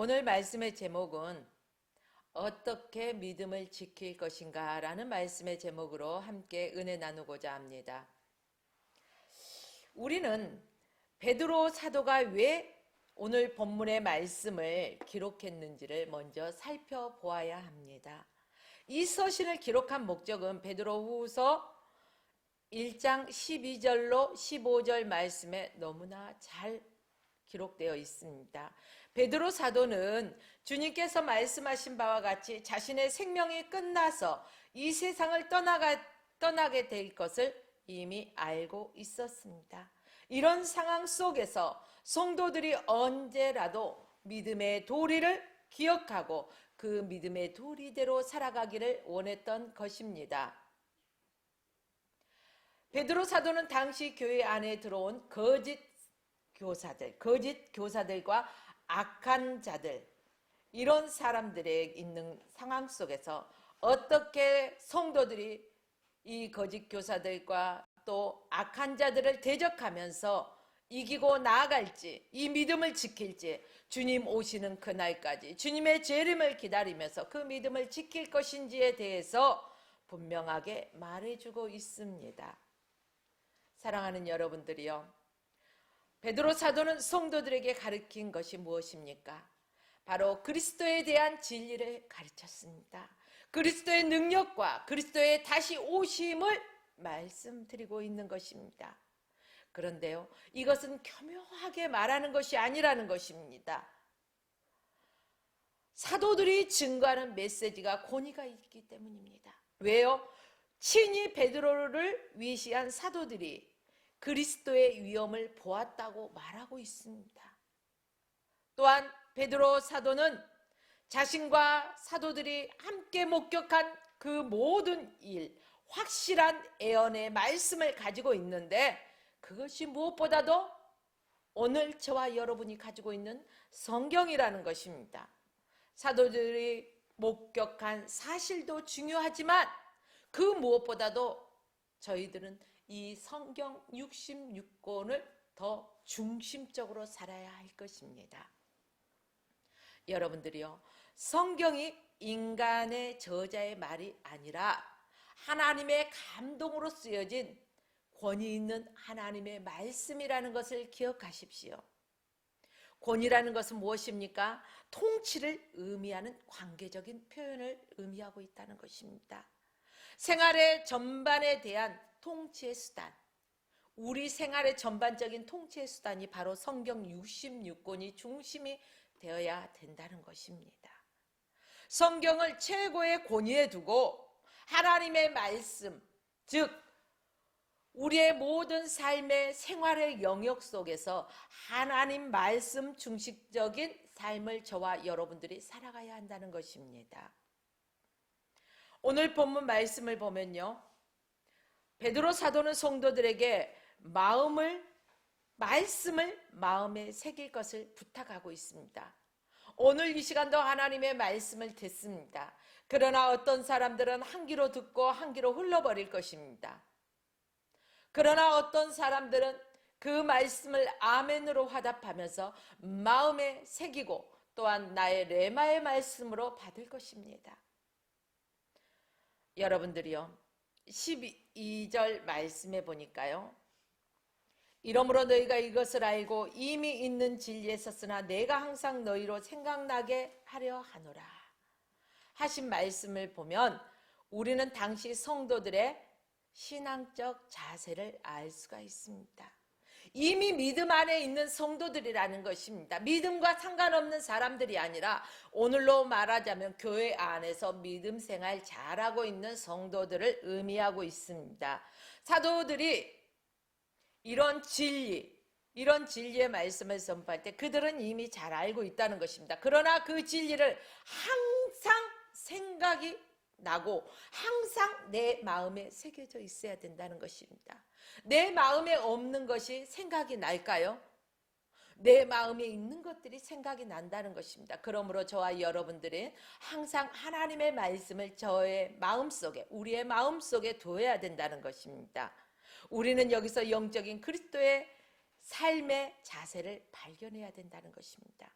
오늘 말씀의 제목은 어떻게 믿음을 지킬 것인가 라는 말씀의 제목으로 함께 은혜 나누고자 합니다. 우리는 베드로 사도가 왜 오늘 본문의 말씀을 기록했는지를 먼저 살펴보아야 합니다. 이 서신을 기록한 목적은 베드로후서 1장 12절로 15절 말씀에 너무나 잘 기록되어 있습니다. 베드로 사도는 주님께서 말씀하신 바와 같이 자신의 생명이 끝나서 이 세상을 떠나게 될 것을 이미 알고 있었습니다. 이런 상황 속에서 성도들이 언제라도 믿음의 도리를 기억하고 그 믿음의 도리대로 살아가기를 원했던 것입니다. 베드로 사도는 당시 교회 안에 들어온 거짓 교사들과 악한 자들, 이런 사람들의 있는 상황 속에서 어떻게 성도들이 이 거짓 교사들과 또 악한 자들을 대적하면서 이기고 나아갈지, 이 믿음을 지킬지, 주님 오시는 그날까지 주님의 재림을 기다리면서 그 믿음을 지킬 것인지에 대해서 분명하게 말해주고 있습니다. 사랑하는 여러분들이요, 베드로 사도는 성도들에게 가르친 것이 무엇입니까? 바로 그리스도에 대한 진리를 가르쳤습니다. 그리스도의 능력과 그리스도의 다시 오심을 말씀드리고 있는 것입니다. 그런데요, 이것은 교묘하게 말하는 것이 아니라는 것입니다. 사도들이 증거하는 메시지가 권위가 있기 때문입니다. 왜요? 친히 베드로를 위시한 사도들이 그리스도의 위엄을 보았다고 말하고 있습니다. 또한 베드로 사도는 자신과 사도들이 함께 목격한 그 모든 일, 확실한 예언의 말씀을 가지고 있는데, 그것이 무엇보다도 오늘 저와 여러분이 가지고 있는 성경이라는 것입니다. 사도들이 목격한 사실도 중요하지만 그 무엇보다도 저희들은 이 성경 66권을 더 중심적으로 살아야 할 것입니다. 여러분들이요, 성경이 인간의 저자의 말이 아니라 하나님의 감동으로 쓰여진 권위 있는 하나님의 말씀이라는 것을 기억하십시오. 권위라는 것은 무엇입니까? 통치를 의미하는 관계적인 표현을 의미하고 있다는 것입니다. 생활의 전반에 대한 통치의 수단, 우리 생활의 전반적인 통치의 수단이 바로 성경 66권이 중심이 되어야 된다는 것입니다. 성경을 최고의 권위에 두고 하나님의 말씀, 즉 우리의 모든 삶의 생활의 영역 속에서 하나님 말씀 중심적인 삶을 저와 여러분들이 살아가야 한다는 것입니다. 오늘 본문 말씀을 보면요, 베드로 사도는 성도들에게 말씀을 마음에 새길 것을 부탁하고 있습니다. 오늘 이 시간도 하나님의 말씀을 듣습니다. 그러나 어떤 사람들은 한 귀로 듣고 한 귀로 흘러버릴 것입니다. 그러나 어떤 사람들은 그 말씀을 아멘으로 화답하면서 마음에 새기고 또한 나의 레마의 말씀으로 받을 것입니다. 여러분들이요, 12절 말씀해 보니까요, 이러므로 너희가 이것을 알고 이미 있는 진리에 섰으나 내가 항상 너희로 생각나게 하려 하노라 하신 말씀을 보면 우리는 당시 성도들의 신앙적 자세를 알 수가 있습니다. 이미 믿음 안에 있는 성도들이라는 것입니다. 믿음과 상관없는 사람들이 아니라 오늘로 말하자면 교회 안에서 믿음 생활 잘하고 있는 성도들을 의미하고 있습니다. 사도들이 이런 진리의 말씀을 선포할 때 그들은 이미 잘 알고 있다는 것입니다. 그러나 그 진리를 항상 생각이 나고 항상 내 마음에 새겨져 있어야 된다는 것입니다. 내 마음에 없는 것이 생각이 날까요? 내 마음에 있는 것들이 생각이 난다는 것입니다. 그러므로 저와 여러분들은 항상 하나님의 말씀을 저의 마음속에, 우리의 마음속에 두어야 된다는 것입니다. 우리는 여기서 영적인 그리스도의 삶의 자세를 발견해야 된다는 것입니다.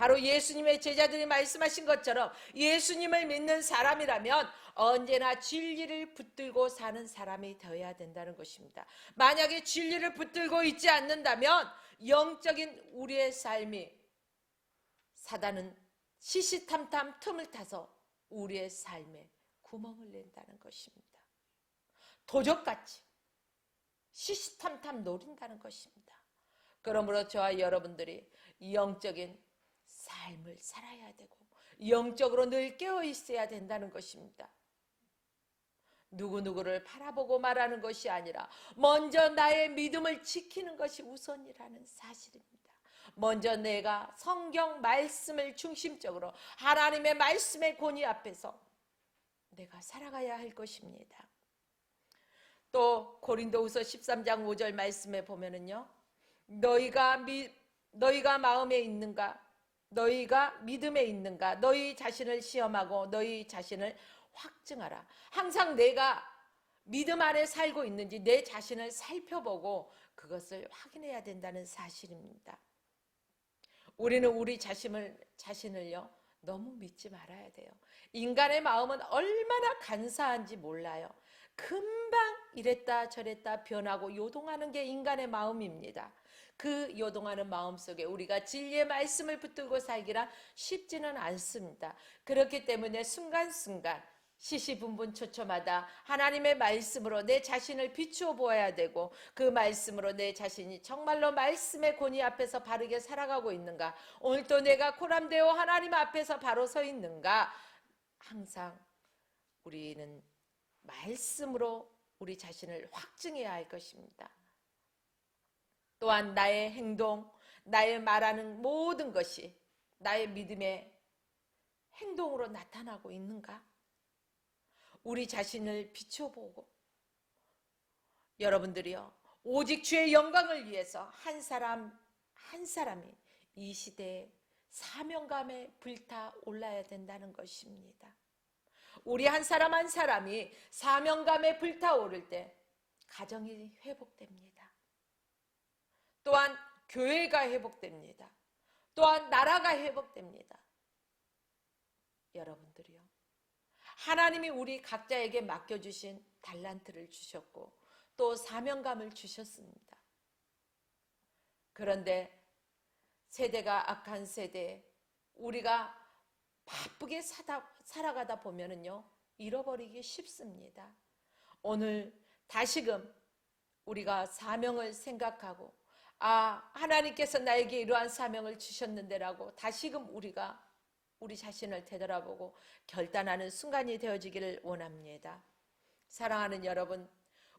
바로 예수님의 제자들이 말씀하신 것처럼 예수님을 믿는 사람이라면 언제나 진리를 붙들고 사는 사람이 되어야 된다는 것입니다. 만약에 진리를 붙들고 있지 않는다면 영적인 우리의 삶이 사단은 시시탐탐 틈을 타서 우리의 삶에 구멍을 낸다는 것입니다. 도적같이 시시탐탐 노린다는 것입니다. 그러므로 저와 여러분들이 영적인 삶을 살아야 되고 영적으로 늘 깨어 있어야 된다는 것입니다. 누구누구를 바라보고 말하는 것이 아니라 먼저 나의 믿음을 지키는 것이 우선이라는 사실입니다. 먼저 내가 성경 말씀을 중심적으로 하나님의 말씀의 권위 앞에서 내가 살아가야 할 것입니다. 또 고린도후서 13장 5절 말씀에 보면은요, 너희가 마음에 있는가, 너희가 믿음에 있는가, 너희 자신을 시험하고 너희 자신을 확증하라. 항상 내가 믿음 안에 살고 있는지 내 자신을 살펴보고 그것을 확인해야 된다는 사실입니다. 우리는 우리 자신을요 너무 믿지 말아야 돼요. 인간의 마음은 얼마나 간사한지 몰라요. 금방 이랬다 저랬다 변하고 요동하는 게 인간의 마음입니다. 그 요동하는 마음 속에 우리가 진리의 말씀을 붙들고 살기란 쉽지는 않습니다. 그렇기 때문에 순간순간 시시분분초초마다 하나님의 말씀으로 내 자신을 비추어 보아야 되고 그 말씀으로 내 자신이 정말로 말씀의 권위 앞에서 바르게 살아가고 있는가, 오늘 또 내가 코람되어 하나님 앞에서 바로 서 있는가, 항상 우리는 말씀으로 우리 자신을 확증해야 할 것입니다. 또한 나의 행동, 나의 말하는 모든 것이 나의 믿음의 행동으로 나타나고 있는가? 우리 자신을 비춰보고 여러분들이요 오직 주의 영광을 위해서 한 사람이 이 시대에 사명감에 불타 올라야 된다는 것입니다. 우리 한 사람 한 사람이 사명감에 불타오를 때 가정이 회복됩니다. 또한 교회가 회복됩니다. 또한 나라가 회복됩니다. 여러분들이요 하나님이 우리 각자에게 맡겨주신 달란트를 주셨고 또 사명감을 주셨습니다. 그런데 세대가 악한 세대에 우리가 바쁘게 살아가다 보면은요 잃어버리기 쉽습니다. 오늘 다시금 우리가 사명을 생각하고 하나님께서 나에게 이러한 사명을 주셨는데라고 다시금 우리가 우리 자신을 되돌아보고 결단하는 순간이 되어지기를 원합니다. 사랑하는 여러분,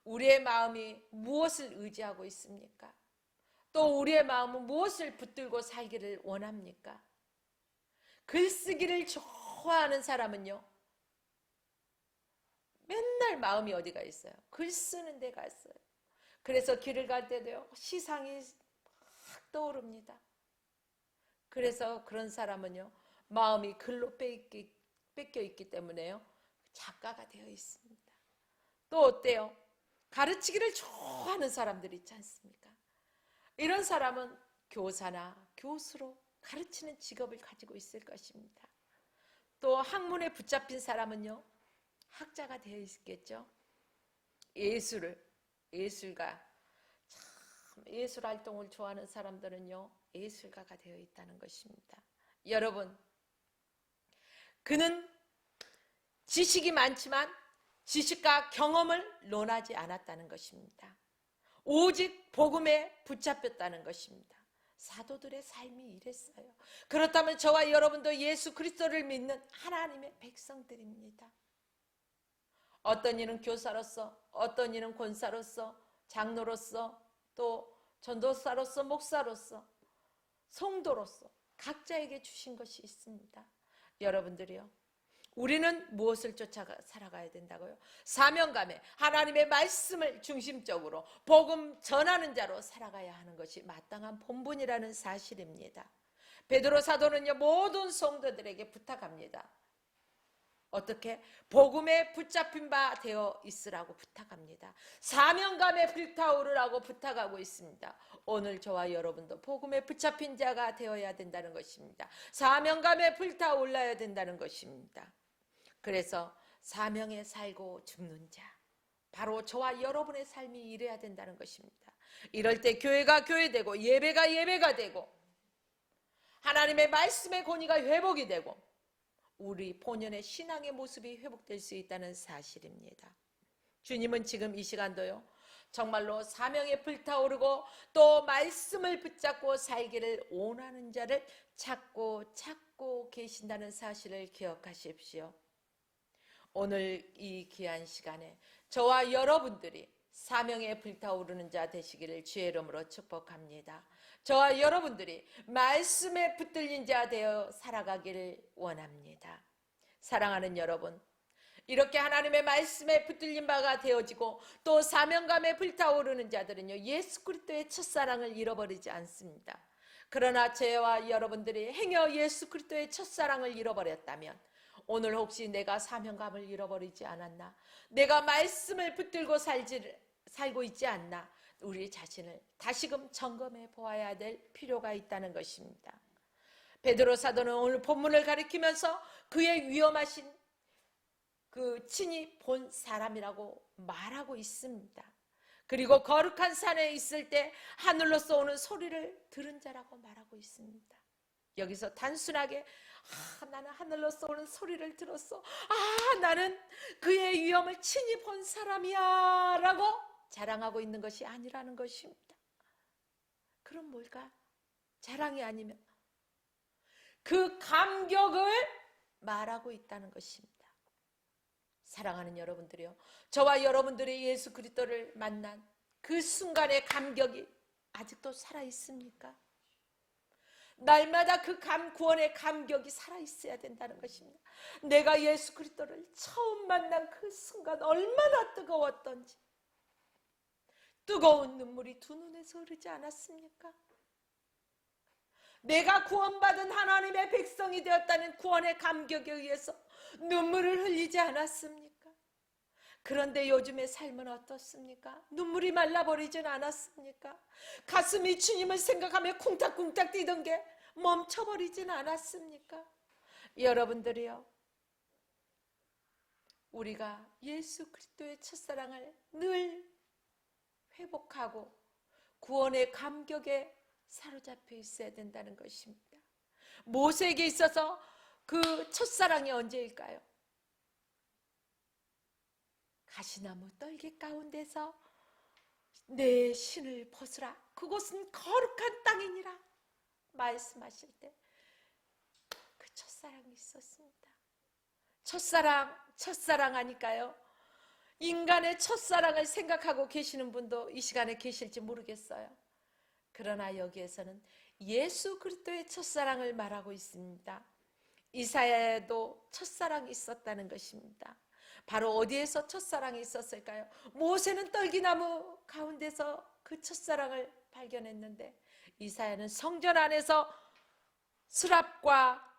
우리의 마음이 무엇을 의지하고 있습니까? 또 우리의 마음은 무엇을 붙들고 살기를 원합니까? 글쓰기를 좋아하는 사람은요 맨날 마음이 어디가 있어요? 글 쓰는 데가 있어요. 그래서 길을 갈 때도요 시상이 확 떠오릅니다. 그래서 그런 사람은요 마음이 글로 뺏겨 있기 때문에요 작가가 되어 있습니다. 또 어때요? 가르치기를 좋아하는 사람들 있지 않습니까? 이런 사람은 교사나 교수로 가르치는 직업을 가지고 있을 것입니다. 또 학문에 붙잡힌 사람은요 학자가 되어 있겠죠. 예술가, 참 예술 활동을 좋아하는 사람들은요 예술가가 되어 있다는 것입니다. 여러분, 그는 지식이 많지만 지식과 경험을 논하지 않았다는 것입니다. 오직 복음에 붙잡혔다는 것입니다. 사도들의 삶이 이랬어요. 그렇다면 저와 여러분도 예수 그리스도를 믿는 하나님의 백성들입니다. 어떤 이는 교사로서, 어떤 이는 권사로서, 장로로서, 또 전도사로서, 목사로서, 성도로서 각자에게 주신 것이 있습니다. 여러분들이요 우리는 무엇을 쫓아 살아가야 된다고요? 사명감에 하나님의 말씀을 중심적으로 복음 전하는 자로 살아가야 하는 것이 마땅한 본분이라는 사실입니다. 베드로 사도는요 모든 성도들에게 부탁합니다. 어떻게? 복음에 붙잡힌 바 되어 있으라고 부탁합니다. 사명감에 불타오르라고 부탁하고 있습니다. 오늘 저와 여러분도 복음에 붙잡힌 자가 되어야 된다는 것입니다. 사명감에 불타올라야 된다는 것입니다. 그래서 사명에 살고 죽는 자, 바로 저와 여러분의 삶이 이래야 된다는 것입니다. 이럴 때 교회가 교회되고 예배가 예배가 되고 하나님의 말씀의 권위가 회복이 되고 우리 본연의 신앙의 모습이 회복될 수 있다는 사실입니다. 주님은 지금 이 시간도요, 정말로 사명에 불타오르고 또 말씀을 붙잡고 살기를 원하는 자를 찾고 계신다는 사실을 기억하십시오. 오늘 이 귀한 시간에 저와 여러분들이 사명에 불타오르는 자 되시기를 주의 이름으로 축복합니다. 저와 여러분들이 말씀에 붙들린 자 되어 살아가기를 원합니다. 사랑하는 여러분, 이렇게 하나님의 말씀에 붙들린 바가 되어지고 또 사명감에 불타오르는 자들은요, 예수 그리스도의 첫사랑을 잃어버리지 않습니다. 그러나 저와 여러분들이 행여 예수 그리스도의 첫사랑을 잃어버렸다면 오늘 혹시 내가 사명감을 잃어버리지 않았나? 내가 말씀을 붙들고 살고 있지 않나? 우리 자신을 다시금 점검해 보아야 될 필요가 있다는 것입니다. 베드로 사도는 오늘 본문을 가리키면서 그의 위험하신 그 친히 본 사람이라고 말하고 있습니다. 그리고 거룩한 산에 있을 때 하늘로서 오는 소리를 들은 자라고 말하고 있습니다. 여기서 단순하게 나는 하늘로서 오는 소리를 들었어, 나는 그의 위험을 친히 본 사람이야 라고 자랑하고 있는 것이 아니라는 것입니다. 그럼 뭘까? 자랑이 아니면 그 감격을 말하고 있다는 것입니다. 사랑하는 여러분들이요, 저와 여러분들이 예수 그리스도를 만난 그 순간의 감격이 아직도 살아있습니까? 날마다 그 구원의 감격이 살아있어야 된다는 것입니다. 내가 예수 그리스도를 처음 만난 그 순간 얼마나 뜨거웠던지, 뜨거운 눈물이 두 눈에서 흐르지 않았습니까? 내가 구원받은 하나님의 백성이 되었다는 구원의 감격에 의해서 눈물을 흘리지 않았습니까? 그런데 요즘의 삶은 어떻습니까? 눈물이 말라버리진 않았습니까? 가슴이 주님을 생각하며 쿵탁쿵탁 뛰던 게 멈춰버리진 않았습니까? 여러분들이요, 우리가 예수 그리스도의 첫사랑을 늘 회복하고 구원의 감격에 사로잡혀 있어야 된다는 것입니다. 모세에게 있어서 그 첫사랑이 언제일까요? 가시나무 떨기 가운데서 내 신을 벗으라, 그곳은 거룩한 땅이니라 말씀하실 때 그 첫사랑이 있었습니다. 첫사랑 하니까요, 인간의 첫사랑을 생각하고 계시는 분도 이 시간에 계실지 모르겠어요. 그러나 여기에서는 예수 그리스도의 첫사랑을 말하고 있습니다. 이사야에도 첫사랑이 있었다는 것입니다. 바로 어디에서 첫사랑이 있었을까요? 모세는 떨기나무 가운데서 그 첫사랑을 발견했는데 이사야는 성전 안에서 수랍과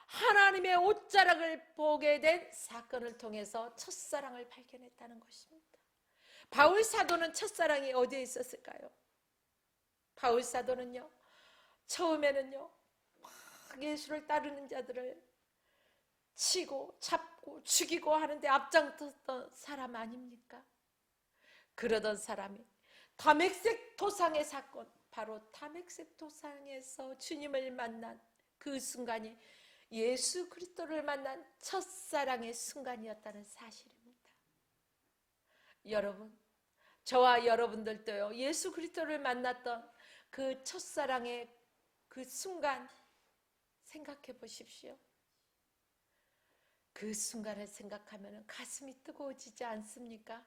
하나님의 옷자락을 보게 된 사건을 통해서 첫사랑을 발견했다는 것입니다. 바울 사도는 첫사랑이 어디에 있었을까요? 바울 사도는요, 처음에는요, 막 예수를 따르는 자들을 치고 잡고 죽이고 하는데 앞장섰던 사람 아닙니까? 그러던 사람이 다메섹 도상의 사건, 바로 다메섹 도상에서 주님을 만난 그 순간이 예수 그리스도를 만난 첫사랑의 순간이었다는 사실입니다. 여러분, 저와 여러분들도요, 예수 그리스도를 만났던 그 첫사랑의 그 순간 생각해 보십시오. 그 순간을 생각하면 가슴이 뜨거워지지 않습니까?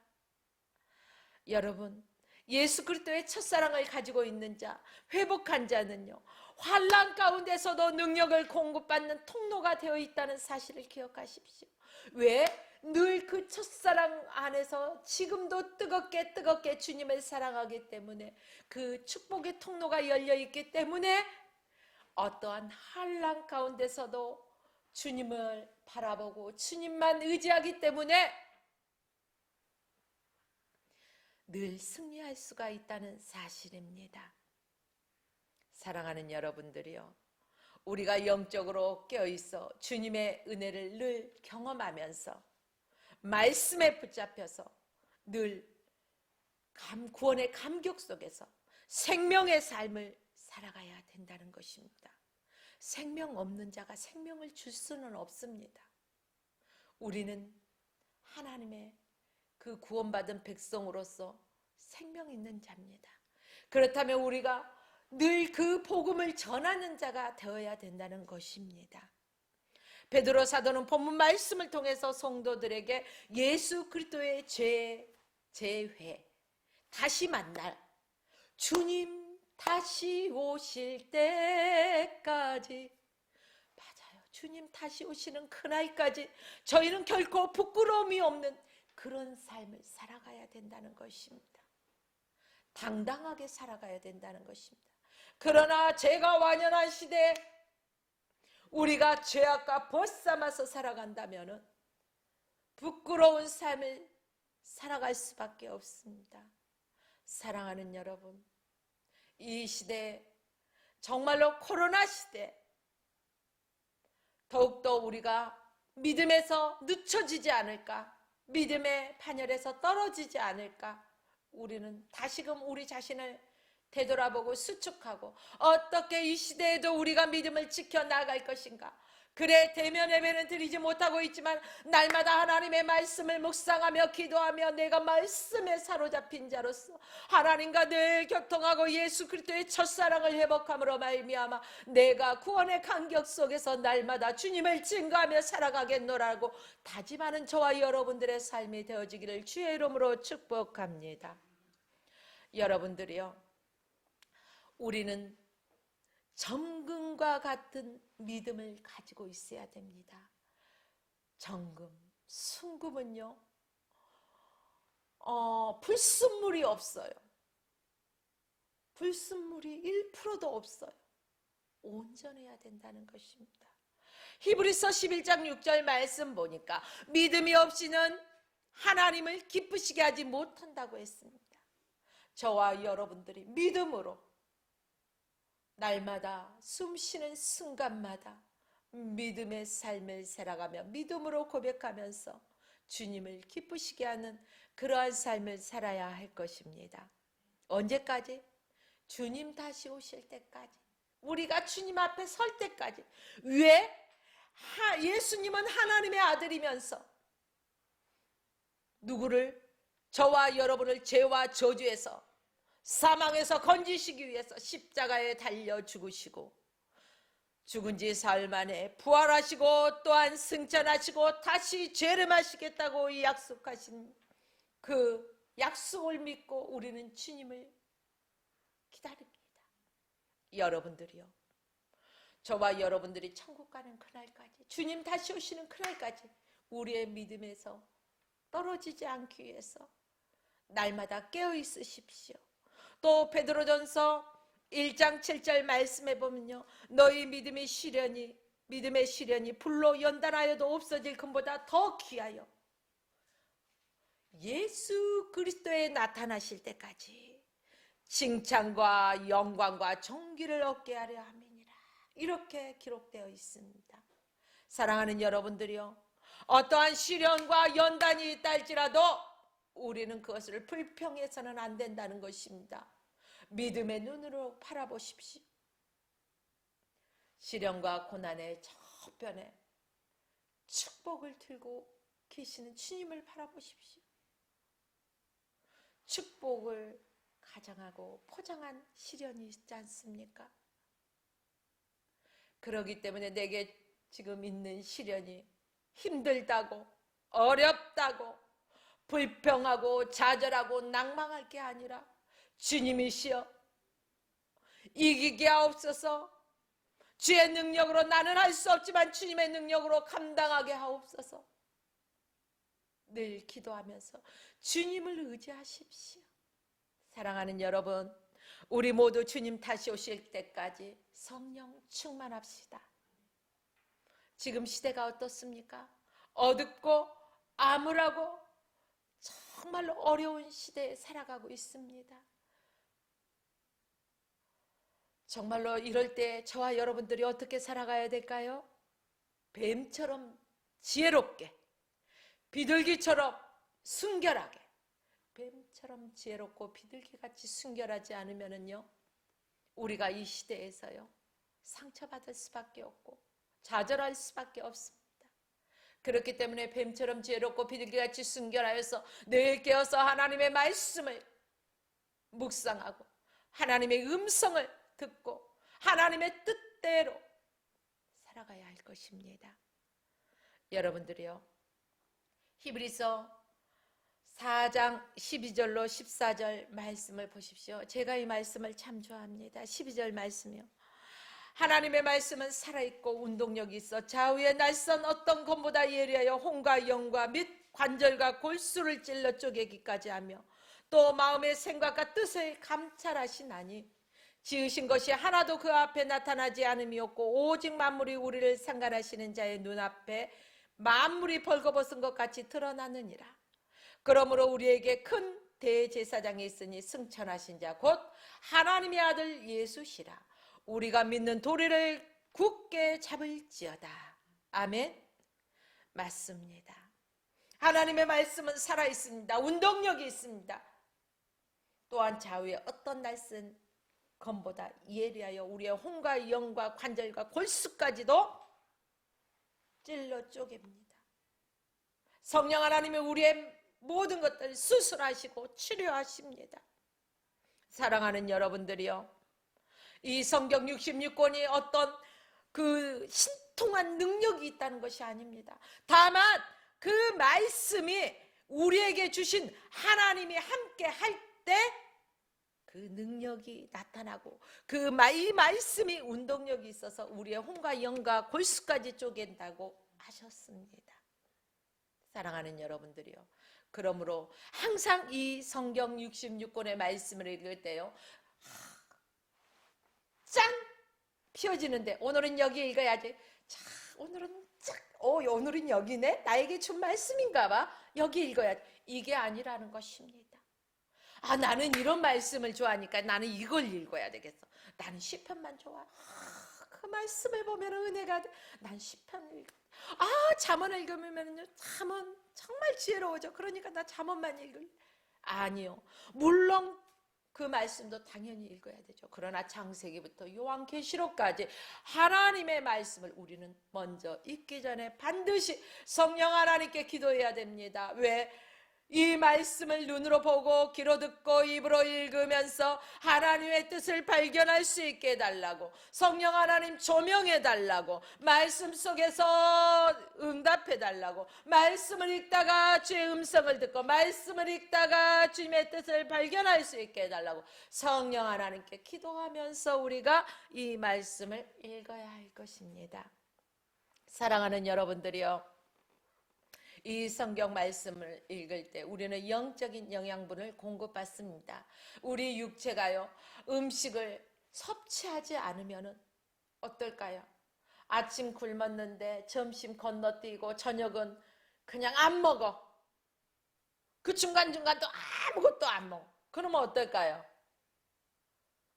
여러분, 예수 그리스도의 첫사랑을 가지고 있는 자, 회복한 자는요, 환난 가운데서도 능력을 공급받는 통로가 되어 있다는 사실을 기억하십시오. 왜? 늘 그 첫사랑 안에서 지금도 뜨겁게 주님을 사랑하기 때문에, 그 축복의 통로가 열려 있기 때문에 어떠한 환난 가운데서도 주님을 바라보고 주님만 의지하기 때문에 늘 승리할 수가 있다는 사실입니다. 사랑하는 여러분들이요, 우리가 영적으로 깨어있어 주님의 은혜를 늘 경험하면서 말씀에 붙잡혀서 늘 구원의 감격 속에서 생명의 삶을 살아가야 된다는 것입니다. 생명 없는 자가 생명을 줄 수는 없습니다. 우리는 하나님의 그 구원받은 백성으로서 생명 있는 자입니다. 그렇다면 우리가 늘 그 복음을 전하는 자가 되어야 된다는 것입니다. 베드로 사도는 본문 말씀을 통해서 성도들에게 예수 그리스도의 재회, 다시 만날, 주님 다시 오실 때까지, 맞아요, 주님 다시 오시는 그날까지 저희는 결코 부끄러움이 없는 그런 삶을 살아가야 된다는 것입니다. 당당하게 살아가야 된다는 것입니다. 그러나 죄가 완연한 시대에 우리가 죄악과 벗삼아서 살아간다면 부끄러운 삶을 살아갈 수밖에 없습니다. 사랑하는 여러분, 이 시대, 정말로 코로나 시대, 더욱더 우리가 믿음에서 늦춰지지 않을까, 믿음의 반열에서 떨어지지 않을까, 우리는 다시금 우리 자신을 되돌아보고 수축하고 어떻게 이 시대에도 우리가 믿음을 지켜나갈 것인가. 그래, 대면 예배는 드리지 못하고 있지만 날마다 하나님의 말씀을 묵상하며 기도하며 내가 말씀에 사로잡힌 자로서 하나님과 늘 교통하고 예수 그리스도의 첫사랑을 회복함으로 말미암아 내가 구원의 간격 속에서 날마다 주님을 증거하며 살아가겠노라고 다짐하는 저와 여러분들의 삶이 되어지기를 주의 이름으로 축복합니다. 여러분들이요, 우리는 정금과 같은 믿음을 가지고 있어야 됩니다. 정금, 순금은요, 불순물이 없어요. 불순물이 1%도 없어요. 온전해야 된다는 것입니다. 히브리서 11장 6절 말씀 보니까 믿음이 없이는 하나님을 기쁘시게 하지 못한다고 했습니다. 저와 여러분들이 믿음으로 날마다 숨쉬는 순간마다 믿음의 삶을 살아가며 믿음으로 고백하면서 주님을 기쁘시게 하는 그러한 삶을 살아야 할 것입니다. 언제까지? 주님 다시 오실 때까지, 우리가 주님 앞에 설 때까지. 왜? 예수님은 하나님의 아들이면서 누구를? 저와 여러분을 죄와 저주에서, 사망에서 건지시기 위해서 십자가에 달려 죽으시고 죽은 지 사흘 만에 부활하시고 또한 승천하시고 다시 재림하시겠다고 약속하신 그 약속을 믿고 우리는 주님을 기다립니다. 여러분들이요, 저와 여러분들이 천국 가는 그날까지, 주님 다시 오시는 그날까지 우리의 믿음에서 떨어지지 않기 위해서 날마다 깨어 있으십시오. 또 베드로전서 1장 7절 말씀해 보면요, 너희 믿음의 시련이 불로 연단하여도 없어질 금보다 더 귀하여 예수 그리스도에 나타나실 때까지 칭찬과 영광과 존귀를 얻게 하려 함이니라. 이렇게 기록되어 있습니다. 사랑하는 여러분들이요, 어떠한 시련과 연단이 있다 할지라도 우리는 그것을 불평해서는 안 된다는 것입니다. 믿음의 눈으로 바라보십시오. 시련과 고난의 저편에 축복을 들고 계시는 주님을 바라보십시오. 축복을 가장하고 포장한 시련이 있지 않습니까? 그렇기 때문에 내게 지금 있는 시련이 힘들다고, 어렵다고, 불평하고 좌절하고 낭망할 게 아니라 주님이시여 이기게 하옵소서. 주의 능력으로 나는 할 수 없지만 주님의 능력으로 감당하게 하옵소서. 늘 기도하면서 주님을 의지하십시오. 사랑하는 여러분, 우리 모두 주님 다시 오실 때까지 성령 충만합시다. 지금 시대가 어떻습니까? 어둡고 암울하고 정말로 어려운 시대에 살아가고 있습니다. 정말로 이럴 때 저와 여러분들이 어떻게 살아가야 될까요? 뱀처럼 지혜롭게, 비둘기처럼 순결하게, 뱀처럼 지혜롭고 비둘기같이 순결하지 않으면요, 우리가 이 시대에서요, 상처받을 수밖에 없고 좌절할 수밖에 없습니다. 그렇기 때문에 뱀처럼 지혜롭고 비둘기같이 순결하여서 늘 깨어서 하나님의 말씀을 묵상하고 하나님의 음성을 듣고 하나님의 뜻대로 살아가야 할 것입니다. 여러분들이요, 히브리서 4장 12절로 14절 말씀을 보십시오. 제가 이 말씀을 참 좋아합니다. 12절 말씀이요, 하나님의 말씀은 살아있고 운동력이 있어 좌우의 날선 어떤 검보다 예리하여 혼과 영과 및 관절과 골수를 찔러 쪼개기까지 하며 또 마음의 생각과 뜻을 감찰하시나니 지으신 것이 하나도 그 앞에 나타나지 않음이 없고 오직 만물이 우리를 상관하시는 자의 눈앞에 만물이 벌거벗은 것 같이 드러나느니라. 그러므로 우리에게 큰 대제사장이 있으니 승천하신 자 곧 하나님의 아들 예수시라. 우리가 믿는 도리를 굳게 잡을지어다. 아멘. 맞습니다. 하나님의 말씀은 살아있습니다. 운동력이 있습니다. 또한 좌우의 어떤 날쌘 검보다 예리하여 우리의 혼과 영과 관절과 골수까지도 찔러 쪼갭니다. 성령 하나님이 우리의 모든 것들을 수술하시고 치료하십니다. 사랑하는 여러분들이요, 이 성경 66권이 어떤 그 신통한 능력이 있다는 것이 아닙니다. 다만 그 말씀이 우리에게 주신 하나님이 함께 할 때 그 능력이 나타나고 이 말씀이 운동력이 있어서 우리의 혼과 영과 골수까지 쪼갠다고 하셨습니다. 사랑하는 여러분들이요, 그러므로 항상 이 성경 66권의 말씀을 읽을 때요, 짠! 펴지는데 오늘은 여기 읽어야지. 자, 오늘은 여기네? 나에게 준 말씀인가 봐. 여기 읽어야지. 이게 아니라는 것입니다. 나는 이런 말씀을 좋아하니까 나는 이걸 읽어야 되겠어. 나는 시편만 좋아. 그 말씀을 보면 은혜가 돼. 난 시편을 읽어. 잠언을 읽으면요, 잠언 정말 지혜로워져. 그러니까 나 잠언만 읽을. 아니요. 물론 그 말씀도 당연히 읽어야 되죠. 그러나 창세기부터 요한계시록까지 하나님의 말씀을 우리는 먼저 읽기 전에 반드시 성령 하나님께 기도해야 됩니다. 왜? 이 말씀을 눈으로 보고 귀로 듣고 입으로 읽으면서 하나님의 뜻을 발견할 수 있게 해달라고, 성령 하나님 조명해달라고, 말씀 속에서 응답해달라고, 말씀을 읽다가 주의 음성을 듣고 말씀을 읽다가 주님의 뜻을 발견할 수 있게 해달라고 성령 하나님께 기도하면서 우리가 이 말씀을 읽어야 할 것입니다. 사랑하는 여러분들이요, 이 성경 말씀을 읽을 때 우리는 영적인 영양분을 공급받습니다. 우리 육체가요, 음식을 섭취하지 않으면 어떨까요? 아침 굶었는데 점심 건너뛰고 저녁은 그냥 안 먹어. 그 중간중간도 아무것도 안 먹어. 그러면 어떨까요?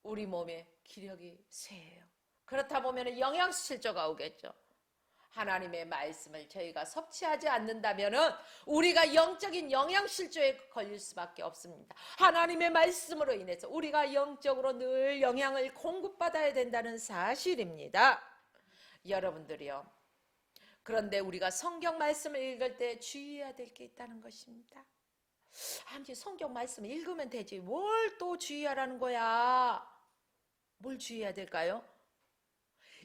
우리 몸에 기력이 쇠해요. 그렇다 보면 영양실조가 오겠죠. 하나님의 말씀을 저희가 섭취하지 않는다면 우리가 영적인 영양실조에 걸릴 수밖에 없습니다. 하나님의 말씀으로 인해서 우리가 영적으로 늘 영양을 공급받아야 된다는 사실입니다. 여러분들이요, 그런데 우리가 성경 말씀을 읽을 때 주의해야 될 게 있다는 것입니다. 아니, 성경 말씀 읽으면 되지 뭘 또 주의하라는 거야. 뭘 주의해야 될까요?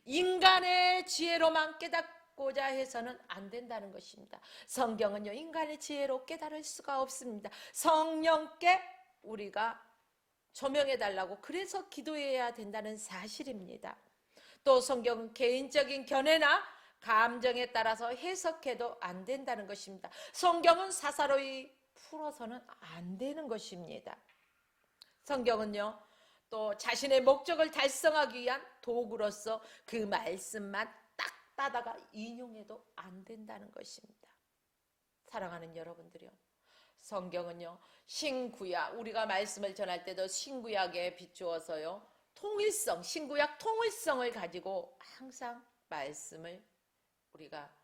인간의 지혜로만 깨닫고자 해서는 안 된다는 것입니다. 성경은요, 인간의 지혜로 깨달을 수가 없습니다. 성령께 우리가 조명해달라고 그래서 기도해야 된다는 사실입니다. 또 성경은 개인적인 견해나 감정에 따라서 해석해도 안 된다는 것입니다. 성경은 사사로이 풀어서는 안 되는 것입니다. 성경은요, 또 자신의 목적을 달성하기 위한 도구로서 그 말씀만 딱 따다가 인용해도 안 된다는 것입니다. 사랑하는 여러분들이요. 성경은요, 신구약, 우리가 말씀을 전할 때도 신구약에 비추어서요, 통일성, 신구약 통일성을 가지고 항상 말씀을 우리가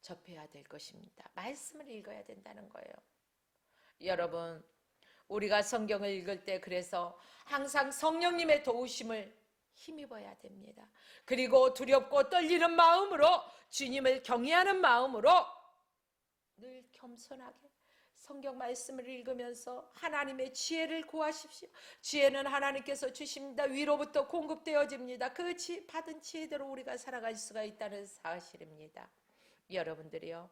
접해야 될 것입니다. 말씀을 읽어야 된다는 거예요. 여러분, 우리가 성경을 읽을 때 그래서 항상 성령님의 도우심을 힘입어야 됩니다. 그리고 두렵고 떨리는 마음으로, 주님을 경외하는 마음으로 늘 겸손하게 성경 말씀을 읽으면서 하나님의 지혜를 구하십시오. 지혜는 하나님께서 주십니다. 위로부터 공급되어집니다. 그 받은 지혜대로 우리가 살아갈 수가 있다는 사실입니다. 여러분들이요,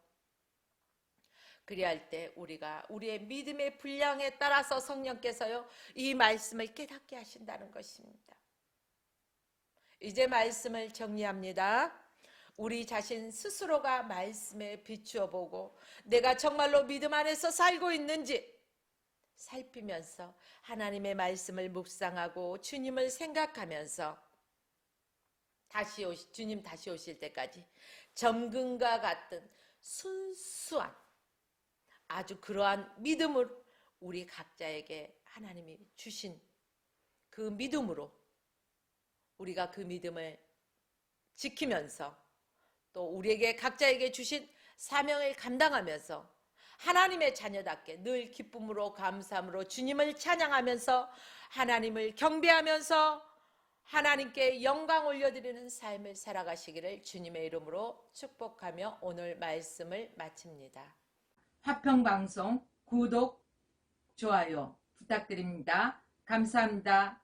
그리할 때 우리가 우리의 믿음의 분량에 따라서 성령께서요, 이 말씀을 깨닫게 하신다는 것입니다. 이제 말씀을 정리합니다. 우리 자신 스스로가 말씀에 비추어 보고 내가 정말로 믿음 안에서 살고 있는지 살피면서 하나님의 말씀을 묵상하고 주님을 생각하면서 주님 다시 오실 때까지 점금과 같은 순수한 아주 그러한 믿음을 우리 각자에게 하나님이 주신 그 믿음으로 우리가 그 믿음을 지키면서 또 우리에게 각자에게 주신 사명을 감당하면서 하나님의 자녀답게 늘 기쁨으로 감사함으로 주님을 찬양하면서 하나님을 경배하면서 하나님께 영광 올려드리는 삶을 살아가시기를 주님의 이름으로 축복하며 오늘 말씀을 마칩니다. 화평방송 구독, 좋아요 부탁드립니다. 감사합니다.